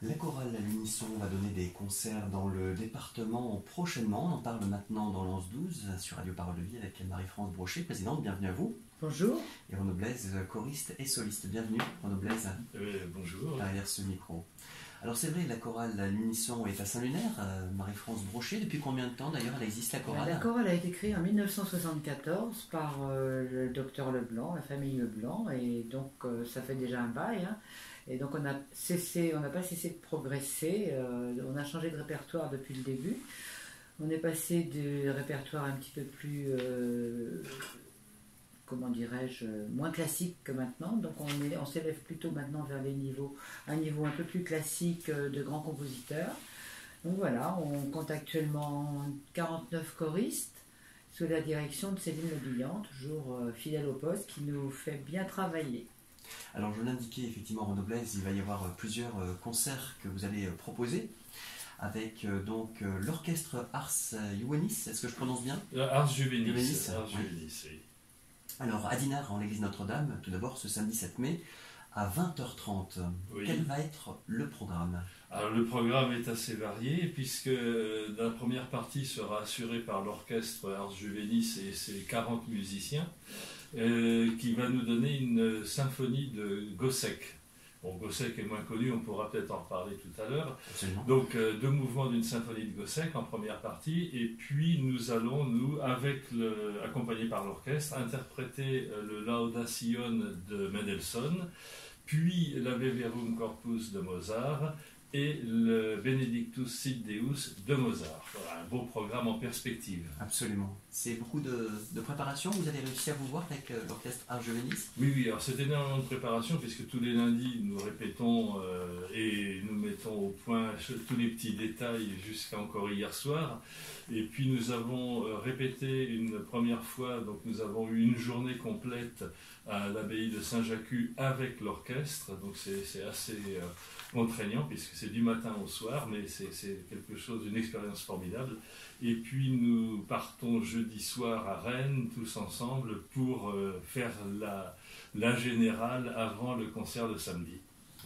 La chorale à l'unisson va donner des concerts dans le département prochainement. On en parle maintenant dans l'Anse-12 sur Radio Parole de Vie avec Marie-France Brochet, présidente. Bienvenue à vous. Bonjour. Et Renaud Blaise, choriste et soliste. Bienvenue, Renaud Blaise. Bonjour. Derrière ce micro. Alors c'est vrai, la chorale à l'unisson est à Saint-Lunaire. Marie-France Brochet, depuis combien de temps d'ailleurs elle existe la chorale? La chorale a été créée en 1974 par le docteur Leblanc, la famille Leblanc, et donc ça fait déjà un bail. Hein. Et donc on n'a pas cessé de progresser, on a changé de répertoire depuis le début. On est passé du répertoire un petit peu plus, comment dirais-je, moins classique que maintenant. Donc on s'élève plutôt maintenant vers un niveau un peu plus classique de grands compositeurs. Donc voilà, on compte actuellement 49 choristes sous la direction de Céline Lebillan, toujours fidèle au poste, qui nous fait bien travailler. Alors je l'indiquais effectivement, Renaud Blaise, il va y avoir plusieurs concerts que vous allez proposer avec donc l'orchestre Ars Juvenis, est-ce que je prononce bien? Ars Juvenis. Oui. Alors à Dinard, en l'église Notre-Dame, tout d'abord ce samedi 7 mai à 20h30. Oui. Quel va être le programme? Alors le programme est assez varié puisque la première partie sera assurée par l'orchestre Ars Juvenis et ses 40 musiciens qui va nous donner une symphonie de Gossec. Bon, Gossec est moins connu, on pourra peut-être en reparler tout à l'heure. Donc deux mouvements d'une symphonie de Gossec en première partie, et puis nous allons, accompagnés par l'orchestre, interpréter le Laudation de Mendelssohn, puis la Verum Corpus de Mozart, et le Benedictus Sit Deus de Mozart. Voilà, un beau programme en perspective. Absolument. C'est beaucoup de préparation. Vous avez réussi à vous voir avec l'orchestre Ars Juvenis? Oui, alors c'est énormément de préparation puisque tous les lundis nous répétons et nous mettons au point tous les petits détails jusqu'à encore hier soir. Et puis nous avons répété une première fois, donc nous avons eu une journée complète à l'abbaye de Saint-Jacques avec l'orchestre, donc c'est assez contraignant puisque c'est du matin au soir, mais c'est quelque chose, une expérience formidable. Et puis nous partons jeudi soir à Rennes tous ensemble pour faire la générale avant le concert de samedi.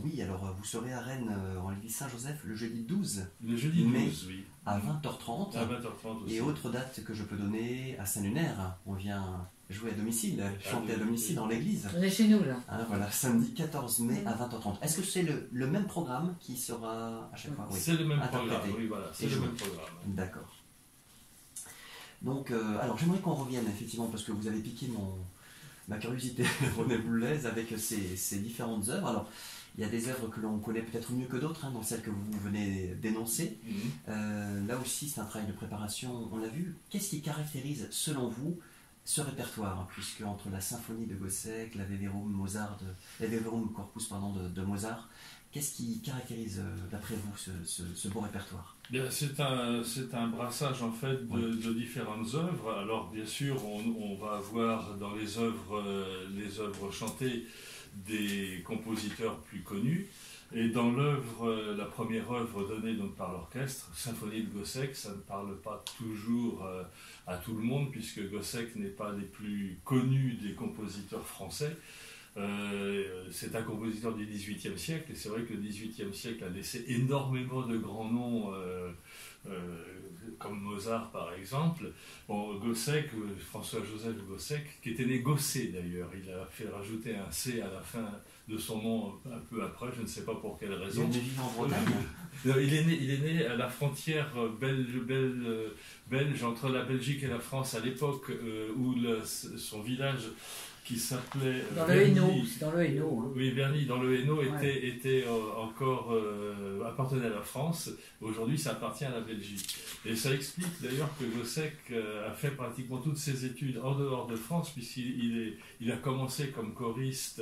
Oui, alors vous serez à Rennes en l'église Saint-Joseph le jeudi 12 Le jeudi 12, mai, oui. À 20h30. À 20h30 aussi. Et autre date que je peux donner à Saint-Lunaire, on vient jouer à domicile, chanter à domicile dans l'église. On est chez nous là. Hein, voilà, samedi 14 mai à 20h30. Est-ce que c'est le même programme qui sera à chaque fois? Oui. C'est le même programme, oui, voilà, c'est le même programme. D'accord. Donc, alors j'aimerais qu'on revienne effectivement, parce que vous avez piqué ma curiosité, René Blaise, avec ces différentes œuvres. Alors, il y a des œuvres que l'on connaît peut-être mieux que d'autres, hein, dans celles que vous venez d'énoncer. Là aussi, c'est un travail de préparation, on l'a vu. Qu'est-ce qui caractérise, selon vous, ce répertoire, hein, puisque entre la symphonie de Gossec, la Verum Corpus de Mozart, qu'est-ce qui caractérise, d'après vous, ce beau répertoire? C'est un brassage en fait de différentes œuvres. Alors bien sûr, on va avoir dans les œuvres chantées des compositeurs plus connus. Et dans la première œuvre donnée donc par l'orchestre, Symphonie de Gossec, ça ne parle pas toujours à tout le monde, puisque Gossec n'est pas les plus connus des compositeurs français. C'est un compositeur du XVIIIe siècle, et c'est vrai que le XVIIIe siècle a laissé énormément de grands noms, comme Mozart par exemple. Bon, Gossec, François-Joseph Gossec, qui était né Gosset d'ailleurs, il a fait rajouter un C à la fin de son nom un peu après, je ne sais pas pour quelle raison. Il est né en Bretagne. Il est né à la frontière belge entre la Belgique et la France à l'époque où son village qui s'appelait dans le Hainaut, c'est dans le Hainaut. Hein. Oui, Berny, dans le Hainaut, était encore appartenait à la France. Aujourd'hui, ça appartient à la Belgique. Et ça explique d'ailleurs que Gossec a fait pratiquement toutes ses études en dehors de France, puisqu'il a commencé comme choriste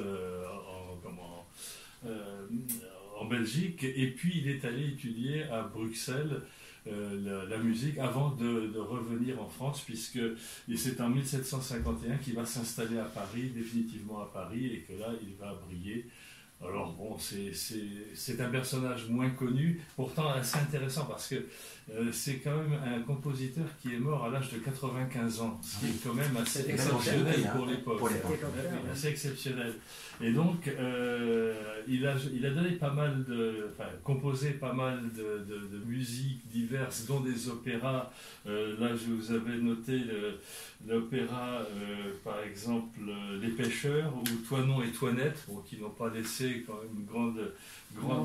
en Belgique, et puis il est allé étudier à Bruxelles la musique avant de revenir en France, puisque c'est en 1751 qu'il va s'installer à Paris, définitivement à Paris, et que là il va briller Alors bon, c'est un personnage moins connu, pourtant assez intéressant parce que c'est quand même un compositeur qui est mort à l'âge de 95 ans, ce qui est quand même assez exceptionnel pour l'époque. Assez exceptionnel. Et donc, il a donné pas mal composé pas mal de musiques diverses, dont des opéras. Là, je vous avais noté l'opéra, par exemple, Les Pêcheurs, ou Toinon et Toinette, qui n'ont pas laissé quand même une grande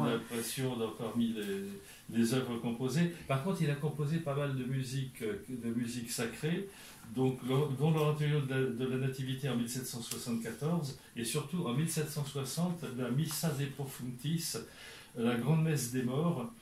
impression parmi les œuvres composées. Par contre, il a composé pas mal de musique sacrée, donc, dont l'oratorio de la Nativité en 1774, et surtout en 1760, la Missa de Profunctis, la Grande Messe des Morts,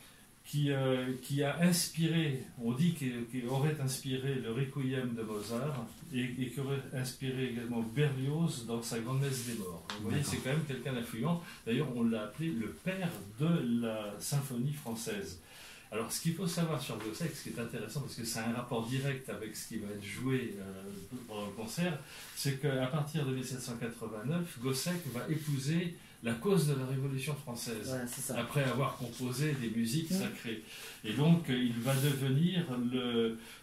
qui a inspiré, on dit qu'il aurait inspiré le Requiem de Mozart et qui aurait inspiré également Berlioz dans sa Grande Messe des Morts. Vous voyez, c'est quand même quelqu'un d'influent. D'ailleurs, on l'a appelé le père de la symphonie française. Alors, ce qu'il faut savoir sur Gossec, ce qui est intéressant, parce que ça a un rapport direct avec ce qui va être joué pendant le concert, c'est qu'à partir de 1789, Gossec va épouser la cause de la Révolution française, voilà, après avoir composé des musiques sacrées. Et donc, il va devenir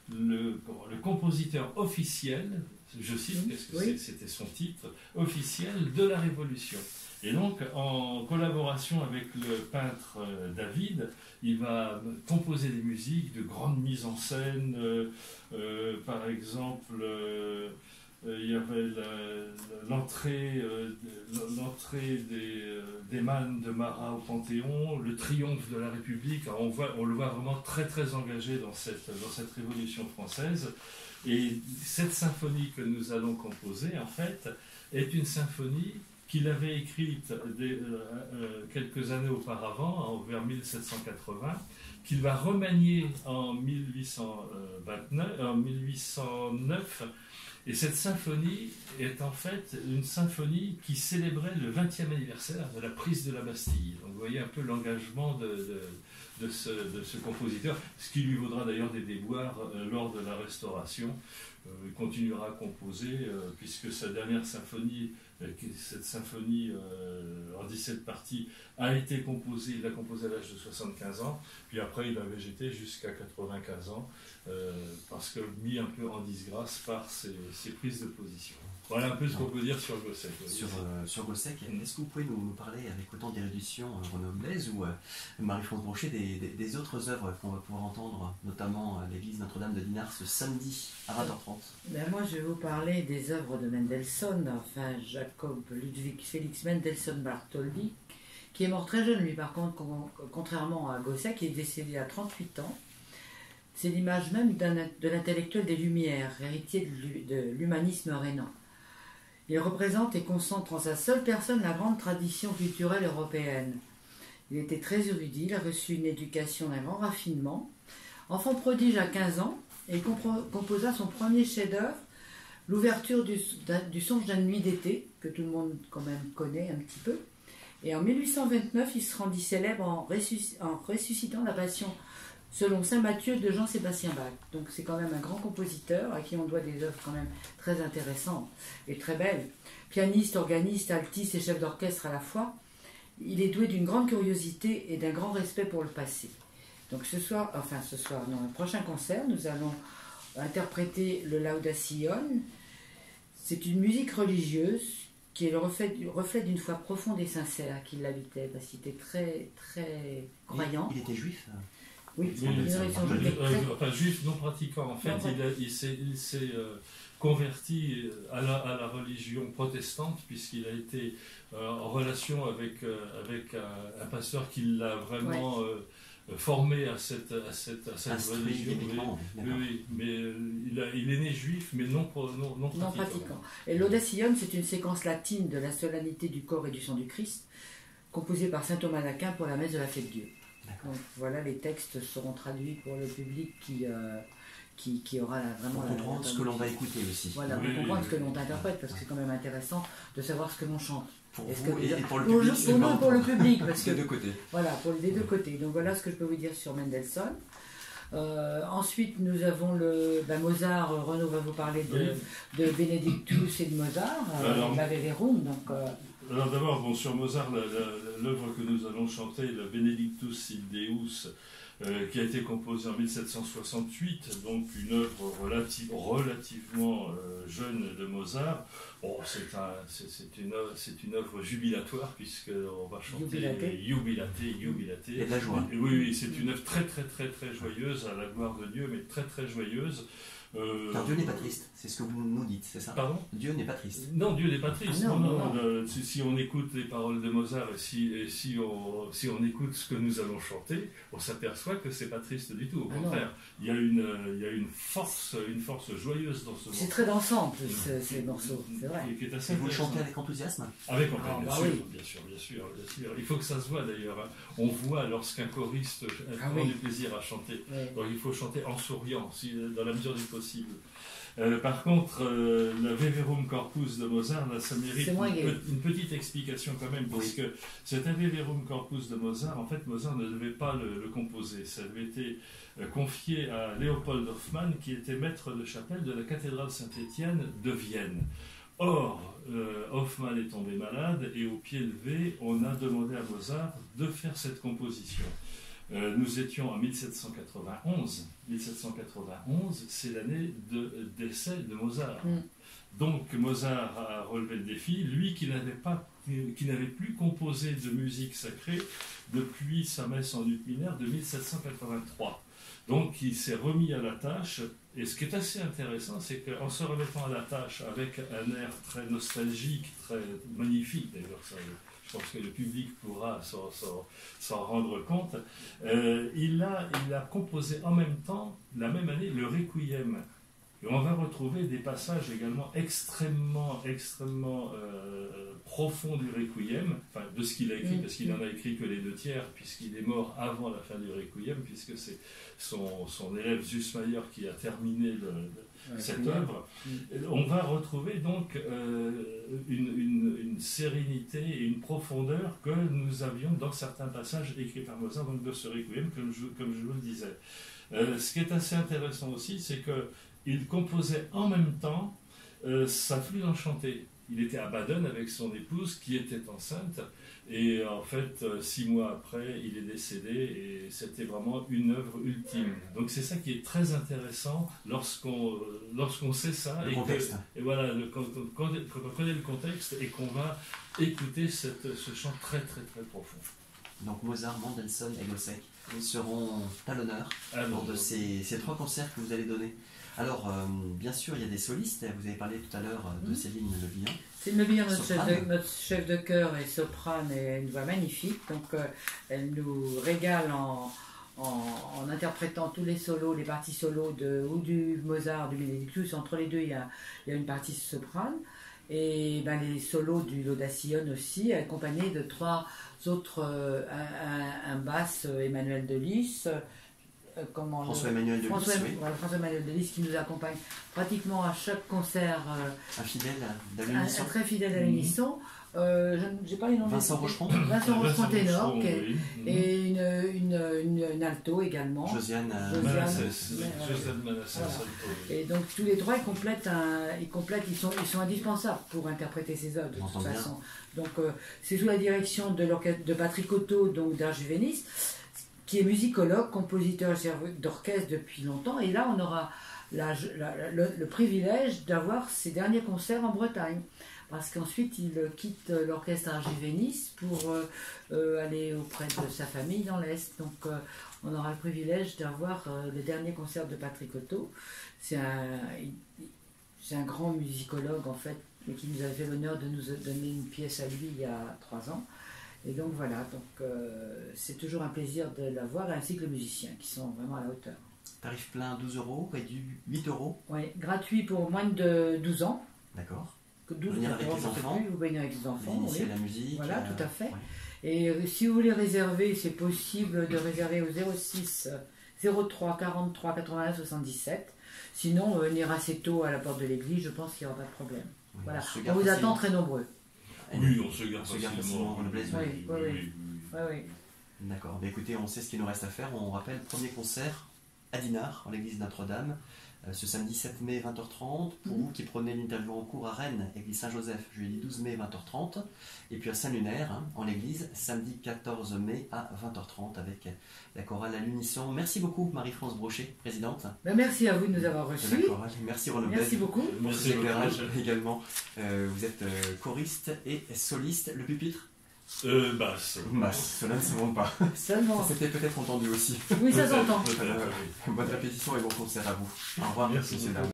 le compositeur officiel, je cite, parce que c'était son titre, officiel de la Révolution. Et donc, en collaboration avec le peintre David, il va composer des musiques de grandes mises en scène. Par exemple, il y avait l'entrée des mannes de Marat au Panthéon, le triomphe de la République. Alors on le voit vraiment très très engagé dans cette Révolution française. Et cette symphonie que nous allons composer, en fait, est une symphonie qu'il avait écrite quelques années auparavant, vers 1780, qu'il va remanier en 1809. Et cette symphonie est en fait une symphonie qui célébrait le 20e anniversaire de la prise de la Bastille. Donc vous voyez un peu l'engagement de ce compositeur, ce qui lui vaudra d'ailleurs des déboires lors de la Restauration. Il continuera à composer, puisque sa dernière symphonie, cette symphonie en 17 parties, a été composée, il l'a composée à l'âge de 75 ans, puis après il a végété jusqu'à 95 ans, parce que mis un peu en disgrâce par ses prises de position. Voilà un peu ce qu'on peut dire sur Gossec. Sur Gossec, est-ce que vous pouvez nous parler avec autant d'érudition, Renaud Blaise ou Marie-France Brochet, des autres œuvres qu'on va pouvoir entendre, notamment à l'église Notre-Dame de Dinard ce samedi à 20h30? Ben moi, je vais vous parler des œuvres de Mendelssohn, enfin Jacob Ludwig Felix Mendelssohn Bartholdy, qui est mort très jeune, lui, par contre, contrairement à Gossec, qui est décédé à 38 ans. C'est l'image même de l'intellectuel des Lumières, héritier de l'humanisme rhénan. Il représente et concentre en sa seule personne la grande tradition culturelle européenne. Il était très érudit, il a reçu une éducation d'un grand raffinement. Enfant prodige à 15 ans, et composa son premier chef-d'œuvre, l'ouverture du Songe d'une nuit d'été, que tout le monde quand même connaît un petit peu. Et en 1829, il se rendit célèbre en ressuscitant la Passion selon saint Matthieu de Jean-Sébastien Bach. Donc c'est quand même un grand compositeur à qui on doit des œuvres quand même très intéressantes et très belles. Pianiste, organiste, altiste et chef d'orchestre à la fois, il est doué d'une grande curiosité et d'un grand respect pour le passé. Donc dans le prochain concert, nous allons interpréter le Laudación. C'est une musique religieuse qui est le reflet d'une foi profonde et sincère qui l'habitait, parce qu'il était très, très croyant. Il était juif? Oui, juif non pratiquant. En fait, il s'est converti à la religion protestante, puisqu'il a été en relation avec un pasteur qui l'a vraiment formé à cette religion. Oui, mais il est né juif, mais non pratiquant. Et l'Audación, c'est une séquence latine de la solennité du corps et du sang du Christ, composée par saint Thomas d'Aquin pour la messe de la fête Dieu. Donc voilà, les textes seront traduits pour le public qui aura vraiment... Pour comprendre ce que l'on va écouter aussi. Voilà, pour comprendre ce que l'on interprète, parce que c'est quand même intéressant de savoir ce que l'on chante. Pour vous et pour le public. Pour nous et pour le public. Parce que, des deux côtés. Voilà, pour les deux côtés. Donc voilà ce que je peux vous dire sur Mendelssohn. Ensuite, nous avons Mozart. Renaud va vous parler de Benedictus et de Mozart, la Verum. Donc Alors d'abord, bon, sur Mozart, l'œuvre que nous allons chanter, le Benedictus in Deus, qui a été composée en 1768, donc une œuvre relativement jeune de Mozart. Bon, c'est une œuvre jubilatoire, puisqu'on va chanter Jubilate. Il y a de la joie. Oui, oui, c'est une œuvre très, très, très, très joyeuse, à la gloire de Dieu, mais très, très joyeuse. Car Dieu n'est pas triste, c'est ce que vous nous dites, c'est ça? Pardon? Dieu n'est pas triste. Non, Dieu n'est pas triste. Ah, non. Si on écoute les paroles de Mozart et si on écoute ce que nous allons chanter, on s'aperçoit que c'est pas triste du tout. Au contraire, il y a une force joyeuse dans ce morceau. C'est très dansant en plus, ces morceaux, c'est vrai. Qui est assez Et vous le chantez avec enthousiasme? Avec enthousiasme, oui. bien sûr. Il faut que ça se voit d'ailleurs. Hein. On voit lorsqu'un choriste prend du plaisir à chanter. Oui. Donc il faut chanter en souriant, dans la mesure du possible. Par contre, le Veverum Corpus de Mozart, là, ça mérite une petite explication quand même, parce que cet Veverum Corpus de Mozart, en fait, Mozart ne devait pas le composer. Ça avait été confié à Léopold Hoffmann, qui était maître de chapelle de la cathédrale Saint-Étienne de Vienne. Or, Hoffmann est tombé malade, et au pied levé, on a demandé à Mozart de faire cette composition. Nous étions en 1791. 1791, c'est l'année de décès de Mozart. Donc Mozart a relevé le défi, lui qui n'avait plus composé de musique sacrée depuis sa messe en ut mineur de 1783. Donc il s'est remis à la tâche, et ce qui est assez intéressant, c'est qu'en se remettant à la tâche avec un air très nostalgique, très magnifique d'ailleurs, ça, je pense que le public pourra s'en rendre compte, il a composé en même temps, la même année, le Requiem. Et on va retrouver des passages également extrêmement profonds du Requiem, enfin de ce qu'il a écrit, parce qu'il n'en a écrit que les 2/3, puisqu'il est mort avant la fin du Requiem, puisque c'est son élève Zussmayer qui a terminé cette œuvre. On va retrouver donc une sérénité et une profondeur que nous avions dans certains passages écrits par Mozart, donc de ce Requiem, comme je vous le disais. Ce qui est assez intéressant aussi, c'est qu'il composait en même temps sa flûte enchantée. Il était à Baden avec son épouse qui était enceinte, et en fait 6 mois après il est décédé, et c'était vraiment une œuvre ultime. Donc c'est ça qui est très intéressant lorsqu'on sait ça, et voilà, quand on connaît le contexte et qu'on va écouter ce chant très très très profond. Donc Mozart, Mendelssohn et Gossec seront à l'honneur lors de ces 3 concerts que vous allez donner. Alors, bien sûr, il y a des solistes. Vous avez parlé tout à l'heure de Céline Le Bihan. Céline Le Bihan, notre chef de chœur et soprane, et une voix magnifique. Donc, elle nous régale en interprétant tous les solos, les parties solos ou du Mozart, du Benedictus. Entre les deux, il y a une partie soprane. Et les solos du L'Audacion aussi, accompagnés de 3 autres, un basse, Emmanuel Delis, François-Emmanuel Delis qui nous accompagne pratiquement à chaque concert. Un fidèle à l'unisson. Très fidèle à l'unisson. J'ai pas les noms. Vincent Rocheron. Vincent Rocheron ténor, et une alto également. Josiane Manassès. Et donc tous les 3 ils sont indispensables pour interpréter ces œuvres de toute façon. Donc c'est sous la direction de l'orchestre de Patrick Otto, donc d'Ars Juvenis, qui est musicologue, compositeur d'orchestre depuis longtemps, et là on aura le privilège d'avoir ses derniers concerts en Bretagne, parce qu'ensuite il quitte l'orchestre Ars Juvenis pour aller auprès de sa famille dans l'Est. Donc on aura le privilège d'avoir le dernier concert de Patrick Otto. C'est un grand musicologue en fait, et qui nous a fait l'honneur de nous donner une pièce à lui il y a 3 ans. Et donc voilà, c'est toujours un plaisir de l'avoir, ainsi que les musiciens qui sont vraiment à la hauteur. Tarif plein 12 €, réduit 8 €. Oui, gratuit pour moins de 12 ans. D'accord. Venir avec les enfants. Vous venez avec les enfants. Initier la musique. Voilà, tout à fait. Ouais. Et si vous voulez réserver, c'est possible de réserver au 06 03 43 81 77. Sinon, venir assez tôt à la porte de l'église, je pense qu'il n'y aura pas de problème. Oui, voilà. On vous attend très nombreux. Oui, on se garde facilement. Oui. D'accord. Écoutez, on sait ce qu'il nous reste à faire. On rappelle, premier concert à Dinard, en l'église Notre-Dame, ce samedi 7 mai 20h30. Pour vous qui prenez l'interview en cours à Rennes, église Saint-Joseph, jeudi 12 mai 20h30. Et puis à Saint-Lunaire, en l'église, samedi 14 mai à 20h30 avec la chorale à l'unisson. Merci beaucoup Marie-France Brochet, présidente Merci à vous de nous avoir de reçus. la chorale. Merci Renaud Blaise Merci beaucoup. pour Merci cet éclairage beaucoup. également. Vous êtes choriste et soliste. Le pupitre Basse. Basse, cela ne se monte pas. Seulement. Ça s'était peut-être entendu aussi. Oui, ça s'entend. Peut-être, oui. Bonne répétition et bon concert à vous. Au revoir, Merci messieurs, beaucoup. dames.